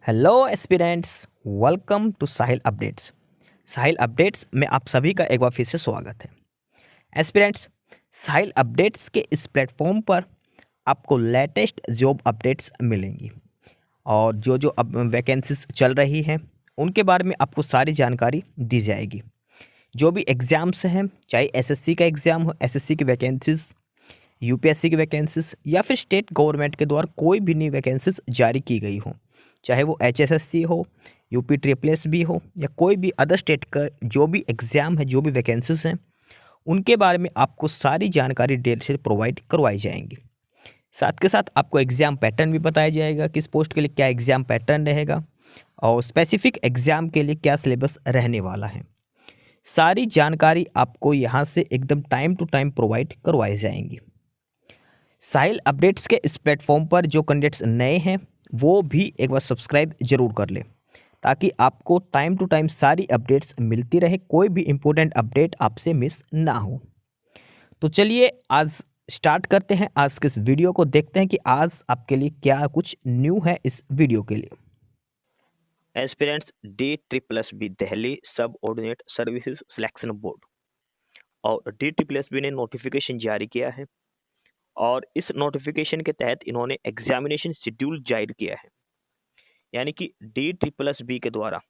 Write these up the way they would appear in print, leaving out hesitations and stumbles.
Hello aspirants, welcome to Sahil updates. Sahil updates में आप सभी का एक बार फिर से स्वागत है। एस्पिरेंट्स, साहिल अपडेट्स के इस प्लेटफॉर्म पर आपको लेटेस्ट जॉब अपडेट्स मिलेंगी और जो जो अब वैकेंसीज चल रही हैं उनके बारे में आपको सारी जानकारी दी जाएगी। जो भी एग्ज़ाम्स हैं, चाहे एसएससी का एग्ज़ाम हो, एसएससी की वैकेंसीज, यूपीएससी की वैकेंसीज या फिर स्टेट गवर्नमेंट के द्वारा कोई भी नई वैकेंसीज जारी की गई हो, चाहे वो एचएसएससी हो, यूपी ट्रिपल एस भी हो या कोई भी अदर स्टेट का जो भी एग्ज़ाम है, जो भी वैकेंसीज हैं, उनके बारे में आपको सारी जानकारी डिटेल से प्रोवाइड करवाई जाएंगी। साथ के साथ आपको एग्ज़ाम पैटर्न भी बताया जाएगा, किस पोस्ट के लिए क्या एग्ज़ाम पैटर्न रहेगा और स्पेसिफिक एग्ज़ाम के लिए क्या सिलेबस रहने वाला है। सारी जानकारी आपको यहाँ से एकदम टाइम टू टाइम प्रोवाइड करवाई जाएंगी। साहिल अपडेट्स के इस प्लेटफॉर्म पर जो कैंडिडेट्स नए हैं वो भी एक बार सब्सक्राइब जरूर कर लें, ताकि आपको टाइम टू टाइम सारी अपडेट्स मिलती रहे, कोई भी इम्पोर्टेंट अपडेट आपसे मिस ना हो। तो चलिए आज स्टार्ट करते हैं, आज के इस वीडियो को देखते हैं कि आज आपके लिए क्या कुछ न्यू है इस वीडियो के लिए। Aspirants D triple S B Delhi subordinate services selection board और डी ट्रिपल एस बी ने नोटिफिकेशन जारी किया है और इस नोटिफिकेशन के तहत इन्होंने एग्जामिनेशन शेड्यूल जारी किया है। यानी कि डी ट्रिपल एस बी के द्वारा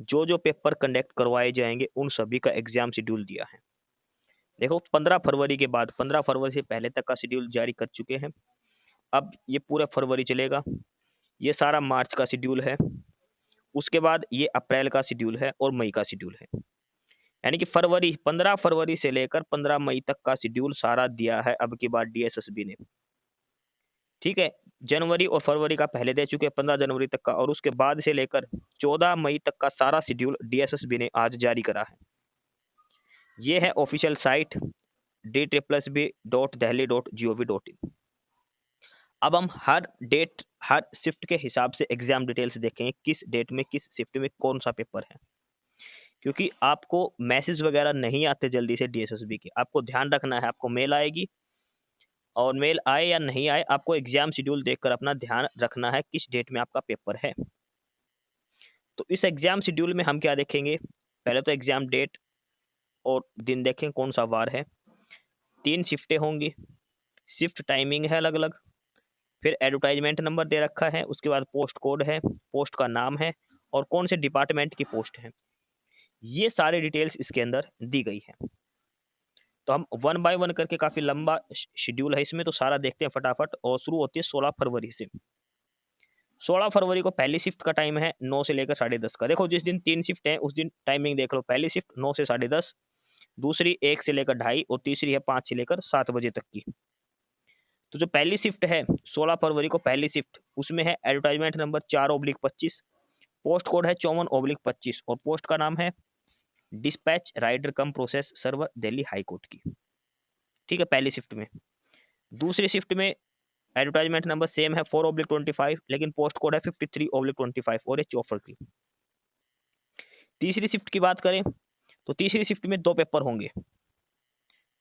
जो जो पेपर कंडक्ट करवाए जाएंगे उन सभी का एग्जाम शेड्यूल दिया है। देखो 15 फरवरी के बाद 15 फरवरी से पहले तक का शेड्यूल जारी कर चुके हैं। अब ये पूरा फरवरी चलेगा, ये सारा मार्च का शेड्यूल है, उसके बाद ये अप्रैल का शेड्यूल है और मई का शेड्यूल है। यानी कि 15 फरवरी से लेकर 15 मई तक का शेड्यूल सारा दिया है अब की बार डीएसएसबी ने। ठीक है, जनवरी और फरवरी का पहले दे चुके 15 जनवरी तक का, और उसके बाद से लेकर 14 मई तक का सारा शेड्यूल डीएसएसबी ने आज जारी करा है। ये है ऑफिशियल साइट d-b.delhi.gov.in। अब हम हर डेट हर शिफ्ट के हिसाब से एग्जाम डिटेल्स देखेंगे, किस डेट में किस शिफ्ट में कौन सा पेपर है, क्योंकि आपको मैसेज वगैरह नहीं आते जल्दी से डीएसएसबी के। आपको ध्यान रखना है, आपको मेल आएगी और मेल आए या नहीं आए, आपको एग्जाम शेड्यूल देखकर अपना ध्यान रखना है किस डेट में आपका पेपर है। तो इस एग्जाम शेड्यूल में हम क्या देखेंगे, पहले तो एग्जाम डेट और दिन देखें कौन सा वार है। 3 शिफ्टें होंगी, शिफ्ट टाइमिंग है अलग अलग, फिर एडवर्टाइजमेंट नंबर दे रखा है, उसके बाद पोस्ट कोड है, पोस्ट का नाम है और कौन से डिपार्टमेंट की पोस्ट है। ये सारी डिटेल्स इसके अंदर दी गई है। तो हम वन बाय वन करके, काफी लंबा शेड्यूल है इसमें, तो सारा देखते हैं फटाफट। और शुरू होती है 16 फरवरी से। 16 फरवरी को पहली शिफ्ट का टाइम है 9 से लेकर 10:30 का। देखो जिस दिन 3 शिफ्ट है उस दिन टाइमिंग देख लो, पहली शिफ्ट 9 से 10:30, दूसरी 1 से लेकर 2:30 और तीसरी है 5 से लेकर 7 बजे तक की। तो जो पहली शिफ्ट है 16 फरवरी को पहली शिफ्ट, उसमें है एडवर्टाइजमेंट नंबर 4/25, पोस्ट कोड है 54/25 और पोस्ट का नाम है dispatch rider cum process server Delhi high court की। ठीक है, पहली शिफ्ट में। दूसरी शिफ्ट में एडवर्टाइजमेंट नंबर सेम है 4/25, लेकिन पोस्ट कोड है 53/25 और ये चौफर की। तीसरी शिफ्ट की बात करें तो तीसरी शिफ्ट में 2 पेपर होंगे।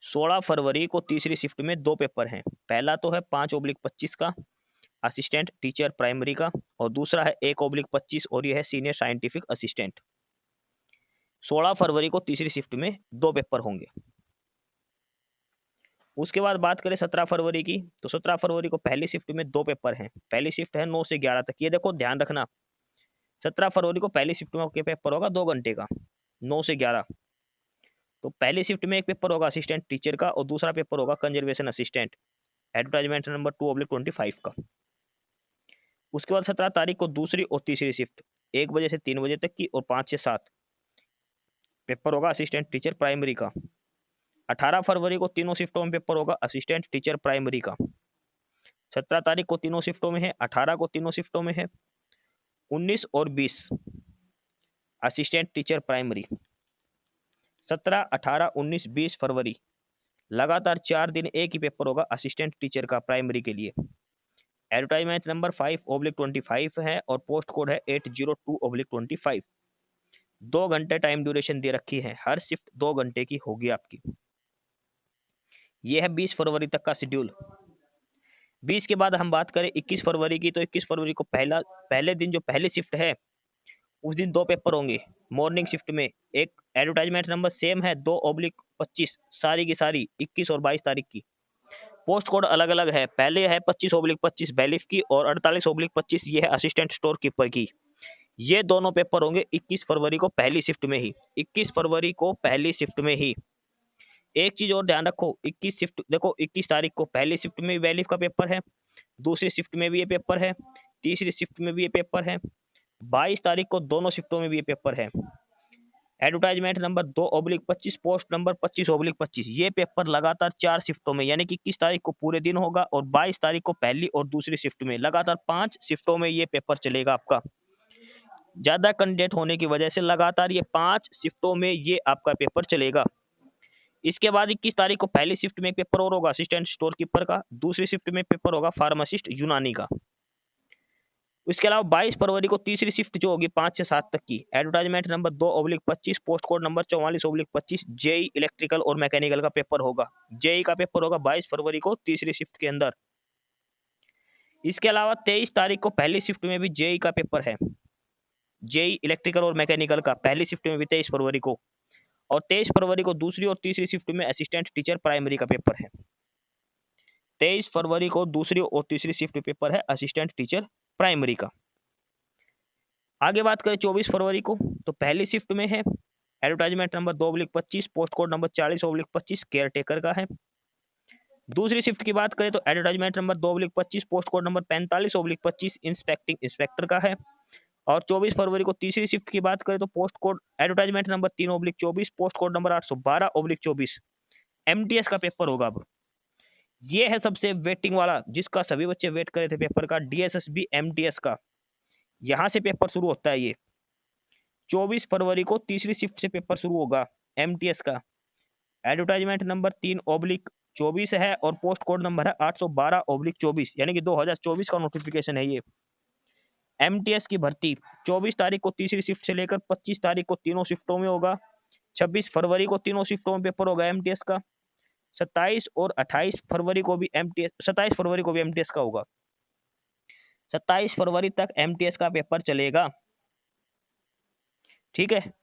16 फरवरी को तीसरी शिफ्ट में 2 पेपर हैं। पहला तो है 5/25 का असिस्टेंट टीचर प्राइमरी का, और दूसरा है 1/25 और यह है सीनियर साइंटिफिक असिस्टेंट। 16 फरवरी को तीसरी शिफ्ट में 2 पेपर होंगे। उसके बाद बात करें 17 फरवरी की, तो 17 फरवरी को पहली शिफ्ट में 2 पेपर हैं। पहली शिफ्ट है 9 से 11 तक। ये देखो ध्यान रखना, 17 फरवरी को पहली शिफ्ट में पेपर होगा 2 घंटे का, 9 से 11। तो पहली शिफ्ट में एक पेपर होगा असिस्टेंट टीचर का और दूसरा पेपर होगा कंजर्वेशन असिस्टेंट, एडवर्टाइजमेंट नंबर 2/25 का। उसके बाद 17 तारीख को दूसरी और तीसरी शिफ्ट 1 बजे से 3 बजे तक की और 5 से 7 पेपर होगा असिस्टेंट टीचर प्राइमरी का। 18 फरवरी को तीनों शिफ्टों में पेपर होगा असिस्टेंट टीचर प्राइमरी का। 17 तारीख को तीनों शिफ्टों में है, 18 को तीनों शिफ्टों में है, 19 और 20 असिस्टेंट टीचर प्राइमरी। 17, 18, 19, 20 फरवरी लगातार 4 दिन एक ही पेपर होगा असिस्टेंट टीचर का प्राइमरी के लिए। एडवर्टाइजमेंट नंबर 5/25 है और पोस्ट कोड है 802/25। 2 घंटे टाइम ड्यूरेशन दे रखी है, हर शिफ्ट 2 घंटे की होगी आपकी। यह है 20 फरवरी तक का शेड्यूल। 20 के बाद हम बात करें 21 फरवरी की, तो 21 फरवरी को पहले दिन जो पहली शिफ्ट है, उस दिन 2 पेपर होंगे मॉर्निंग शिफ्ट में। एक एडवर्टाइजमेंट नंबर सेम है, 2/25 सारी की सारी 21 और 22 तारीख की। पोस्ट कोड अलग-अलग है, पहले है 25/25 बैलिफ की और 48/25 ये है असिस्टेंट स्टोर कीपर की। ये दोनों पेपर होंगे 21 फरवरी को पहली शिफ्ट में ही, 21 फरवरी को पहली शिफ्ट में ही। एक चीज और ध्यान रखो, 21 शिफ्ट देखो, 21 तारीख को पहली शिफ्ट में भी बैलिफ का पेपर है, दूसरी शिफ्ट में भी ये पेपर है, तीसरी शिफ्ट में भी ये पेपर है, 22 तारीख को दोनों शिफ्टों में भी ये पेपर है। एडवर्टाइजमेंट नंबर 2/25 पोस्ट नंबर 25/25 ये पेपर लगातार 4 शिफ्टों में, यानी कि 21 तारीख को पूरे दिन होगा और 22 तारीख को पहली और दूसरी शिफ्ट में, लगातार 5 शिफ्टों में ये पेपर चलेगा आपका। ज्यादा कैंडिडेट होने की वजह से लगातार ये 5 शिफ्टों में ये आपका पेपर चलेगा। इसके बाद 21 तारीख को पहली शिफ्ट में एक पेपर और होगा असिस्टेंट स्टोर कीपर का, दूसरी शिफ्ट में पेपर होगा फार्मासिस्ट यूनानी का। इसके अलावा 22 फरवरी को तीसरी शिफ्ट जो होगी 5 से 7 तक की, advertisement number 2/25 post code number 44/25 JE electrical और मैकेनिकल का पेपर होगा। जेई का पेपर होगा 22 फरवरी को तीसरी शिफ्ट के अंदर। इसके अलावा 23 तारीख को पहली शिफ्ट में भी जेई का पेपर है, जेई इलेक्ट्रिकल और मैकेनिकल का पहली शिफ्ट में भी 23 फरवरी को, और 23 फरवरी को दूसरी और तीसरी शिफ्ट में असिस्टेंट टीचर प्राइमरी का पेपर है। 23 फरवरी को दूसरी और तीसरी शिफ्ट पेपर है असिस्टेंट टीचर प्राइमरी का। आगे बात करें 24 फरवरी को, तो पहली शिफ्ट में है advertisement number 2/25 post code number 40/25 care taker का है। दूसरी शिफ्ट की बात करें तो advertisement number 2/25 post code number 45/25 inspecting inspector का है। और 24 फरवरी को तीसरी शिफ्ट की बात करें तो post code advertisement number 3/24 post code number 812/24 MTS का पेपर होगा। अब ये है सबसे वेटिंग वाला, जिसका सभी बच्चे वेट करे थे पेपर का, डीएसएसबी एमटीएस का। यहां से पेपर शुरू होता है ये 24 फरवरी को तीसरी शिफ्ट से पेपर शुरू होगा एमटीएस का। एडवर्टाइजमेंट नंबर 3/24 है और पोस्ट कोड नंबर है 812/24, यानी कि 2024 का नोटिफिकेशन है ये। एमटीएस की भर्ती 24 तारीख को तीसरी शिफ्ट से लेकर 25 तारीख को तीनों शिफ्टों में होगा। 26 फरवरी को तीनों शिफ्टों में पेपर होगा एमटीएस का। 27 और 28 फरवरी को भी एमटीएस 27 फरवरी को भी एमटीएस का होगा। 27 फरवरी तक एमटीएस का पेपर चलेगा। ठीक है,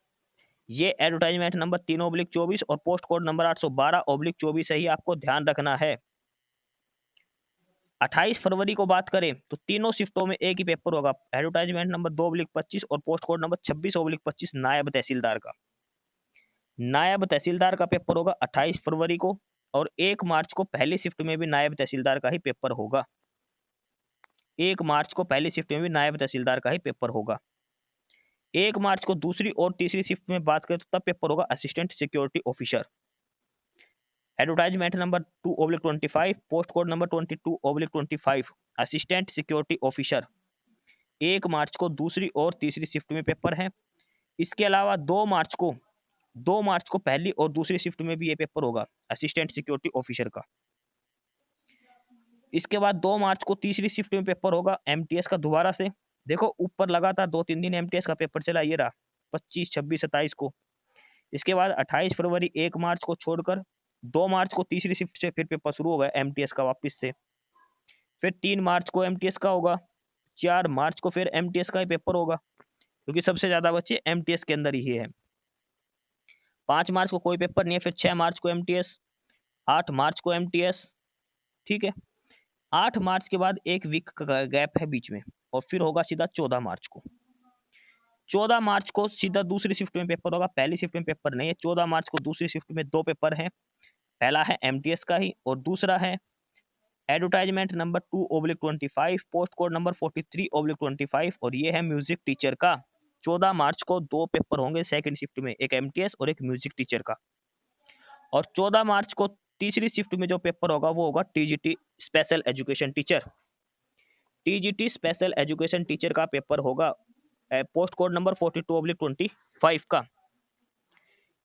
ये एडवर्टाइजमेंट नंबर 3/24 और पोस्ट कोड नंबर 812/24 है ही आपको ध्यान रखना है। 28 फरवरी को बात करें तो तीनों शिफ्टों में एक ही पेपर होगा, एडवर्टाइजमेंट नंबर 2/25 और पोस्ट कोड नंबर 26/25 नायब तहसीलदार का। नायब तहसीलदार का पेपर होगा 28 फरवरी को, और 1 मार्च को पहली शिफ्ट में भी नायब तहसीलदार का ही पेपर होगा। 1 मार्च को पहली शिफ्ट में भी नायब तहसीलदार का ही पेपर होगा। 1 मार्च को दूसरी और तीसरी शिफ्ट में बात करें तो तब पेपर होगा assistant security officer. Advertisement number 2/25 post code number 22/25 assistant security officer. 1 मार्च को दूसरी और तीसरी शिफ्ट में पेपर है। इसके अलावा 2 मार्च को पहली और दूसरी शिफ्ट में भी ये पेपर होगा असिस्टेंट सिक्योरिटी ऑफिसर का। इसके बाद 2 मार्च को तीसरी शिफ्ट में पेपर होगा एमटीएस का दोबारा से। देखो ऊपर लगातार 2-3 दिन एमटीएस का पेपर चला, ये रहा 25, 26, 27 को। इसके बाद 28 फरवरी 1 मार्च को छोड़कर 2 मार्च को तीसरी शिफ्ट से फिर पेपर शुरू होगा एमटीएस का वापस से। फिर 3 मार्च को एमटीएस का होगा, 4 मार्च को फिर एमटीएस का ही पेपर होगा, क्योंकि सबसे ज्यादा बच्चे एमटीएस के अंदर ही है। 5 मार्च को कोई पेपर नहीं है, फिर 6 मार्च को एमटीएस, 8 मार्च को एमटीएस। ठीक है, 8 मार्च के बाद एक वीक का गैप है बीच में, और फिर होगा सीधा 14 मार्च को। 14 मार्च को सीधा दूसरी शिफ्ट में पेपर होगा, पहली शिफ्ट में पेपर नहीं है। 14 मार्च को दूसरी शिफ्ट में 2 पेपर हैं, पहला है एमटीएस का ही और दूसरा है advertisement number 2/25 post code number 43/25, और ये है म्यूजिक टीचर का। 14 मार्च को 2 पेपर होंगे सेकंड शिफ्ट में, एक एमटीएस और एक म्यूजिक टीचर का। और 14 मार्च को तीसरी शिफ्ट में जो पेपर होगा वो होगा TGT special education teacher. TGT special education teacher का पेपर होगा पोस्ट कोड नंबर 42/25 का।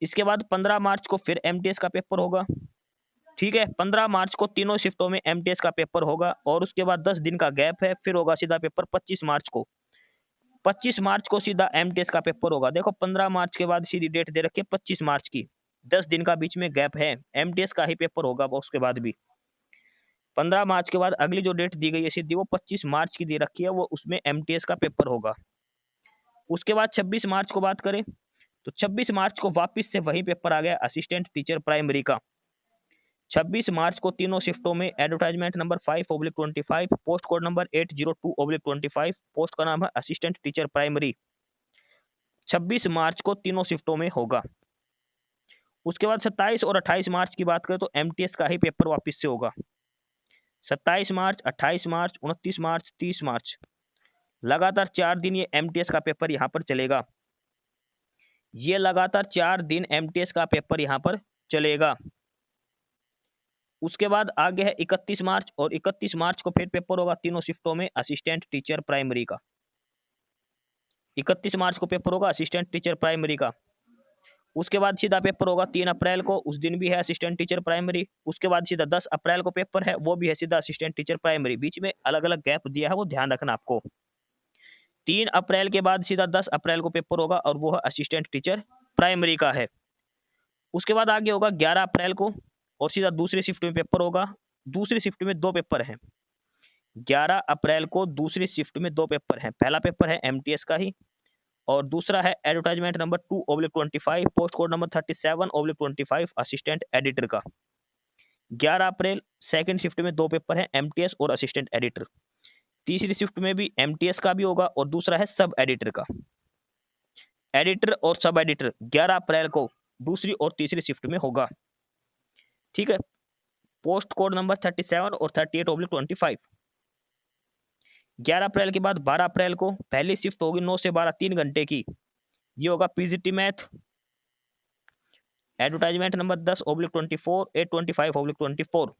इसके बाद 15 मार्च को फिर एमटीएस का पेपर होगा। ठीक है, 15 मार्च को तीनों शिफ्टों में एमटीएस का पेपर होगा, और उसके बाद 10 दिन का गैप है, फिर होगा सीधा पेपर 25 मार्च को। 25 मार्च को सीधा एमटीएस का पेपर होगा। देखो 15 मार्च के बाद सीधी डेट दे रखी है 25 मार्च की, 10 दिन का बीच में गैप है, एमटीएस का ही पेपर होगा उसके बाद भी। 15 मार्च के बाद अगली जो डेट दी गई है सीधी वो 25 मार्च की दे रखी है, वो उसमें एमटीएस का पेपर होगा। उसके बाद 26 मार्च को बात करें तो 26 मार्च को वापस से वही पेपर आ गया असिस्टेंट टीचर प्राइमरी का। 26 मार्च को तीनों शिफ्टों में advertisement number 5/25, post code number 802/25, post का नाम है असिस्टेंट टीचर प्राइमरी। 26 मार्च को तीनों शिफ्टों में होगा। उसके बाद 27 और 28 मार्च की बात करें तो एमटीएस का ही पेपर वापस से होगा। 27 मार्च, 28 मार्च, 29 मार्च, 30 मार्च, लगातार 4 दिन ये एमटीएस का पेपर यहाँ पर चलेगा। ये लगातार 4 दिन एमटीएस का पेपर यहाँ पर चलेगा। उसके बाद आगे है 31 मार्च, और 31 मार्च को फिर पेपर होगा तीनों शिफ्टों में असिस्टेंट टीचर प्राइमरी का। 31 मार्च को पेपर होगा असिस्टेंट टीचर प्राइमरी का। उसके बाद सीधा पेपर होगा 3 अप्रैल को, उस दिन भी है असिस्टेंट टीचर प्राइमरी। उसके बाद सीधा 10 अप्रैल को पेपर है, वो भी है सीधा असिस्टेंट टीचर प्राइमरी। बीच में अलग अलग गैप दिया है, वो ध्यान रखना आपको। 3 अप्रैल के बाद सीधा 10 अप्रैल को पेपर होगा, और वो है असिस्टेंट टीचर प्राइमरी का है। उसके बाद आगे होगा 11 अप्रैल को, और सीधा दूसरी शिफ्ट में पेपर होगा। दूसरी शिफ्ट में 2 पेपर हैं। 11 अप्रैल को दूसरी शिफ्ट में 2 पेपर हैं। पहला पेपर है एमटीएस का ही, और दूसरा है advertisement number 2/25, post code number 37/25, assistant editor का। 11 अप्रैल सेकंड शिफ्ट में 2 पेपर हैं, एमटीएस और असिस्टेंट एडिटर। तीसरी शिफ्ट में भी एमटीएस का भी होगा, और दूसरा है सब एडिटर का। एडिटर और सब एडिटर 11 अप्रैल को दूसरी और तीसरी शिफ्ट में होगा। ठीक है। पोस्ट कोड नंबर 37 और 38/25। 11 अप्रैल के बाद 12 अप्रैल को पहली शिफ्ट होगी 9 से 12 3 घंटे की। ये होगा PGT math, advertisement number 10/24, 825/24।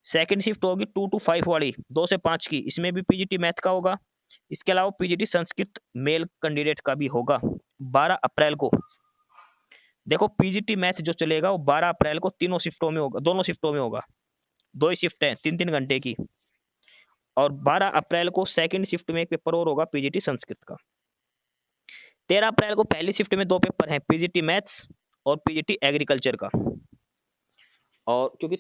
Second shift होगी 2 to 5 वाली, 2 से 5 की। इसमें भी पीजीटी मैथ का होगा। इसके अलावा पीजीटी संस्कृत मेल कैंडिडेट का भी होगा 12 अप्रैल को। देखो पीजीटी मैथ जो चलेगा वो 12 अप्रैल को तीनों शिफ्टों में होगा, दोनों शिफ्टों में होगा। 2 ही शिफ्ट हैं 3-3 घंटे की। और 12 अप्रैल को सेकंड शिफ्ट में एक पेपर और होगा पीजीटी संस्कृत का। 13 अप्रैल को पहली शिफ्ट में 2 पेपर हैं, पीजीटी मैथ्स और पीजीटी एग्रीकल्चर का। और क्योंकि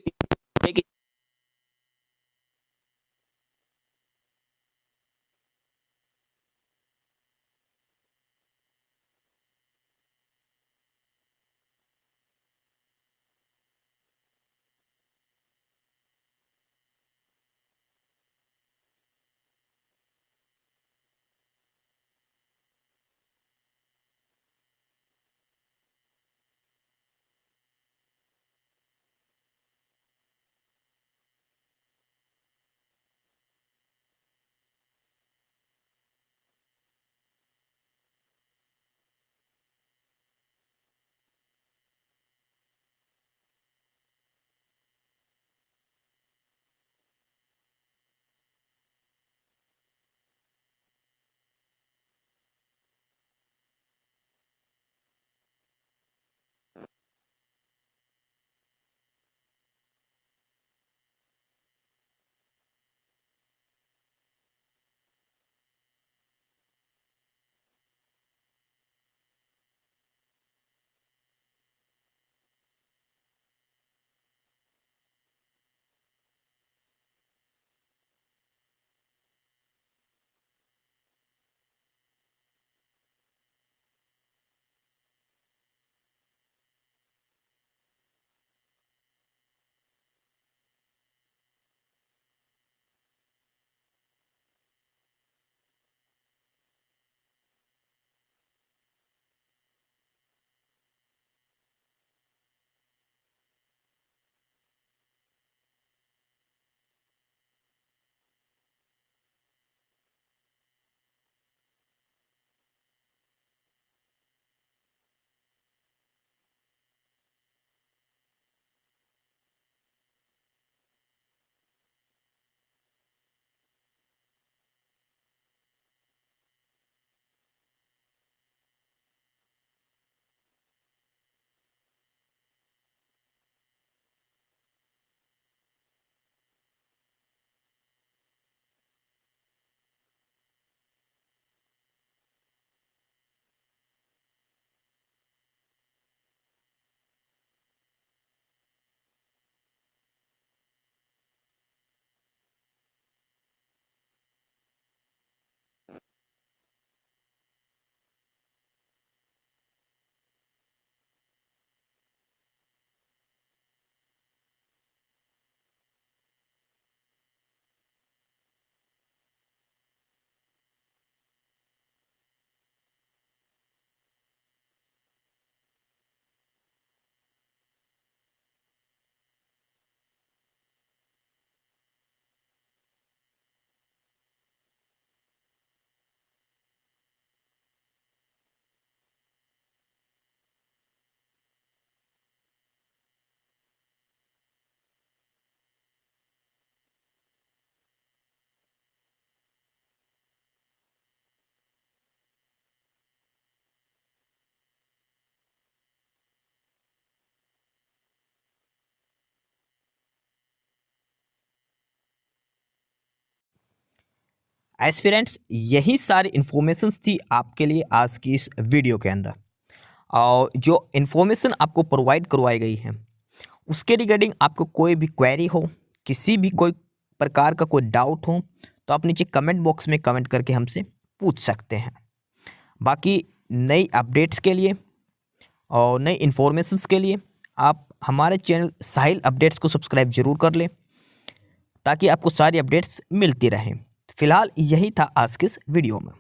एस्पिरेंट्स यही सारी इन्फॉर्मेशंस थी आपके लिए आज की इस वीडियो के अंदर। और जो इन्फॉर्मेशन आपको प्रोवाइड करवाई गई है उसके रिगार्डिंग आपको कोई भी क्वेरी हो, किसी भी कोई प्रकार का कोई डाउट हो, तो आप नीचे कमेंट बॉक्स में कमेंट करके हमसे पूछ सकते हैं। बाकी नई अपडेट्स के लिए और नई इन्फॉर्मेशंस के लिए आप हमारे चैनल साहिल अपडेट्स को सब्सक्राइब जरूर कर लें, ताकि आपको सारी अपडेट्स मिलती रहें। फिलहाल यही था आज के इस वीडियो में।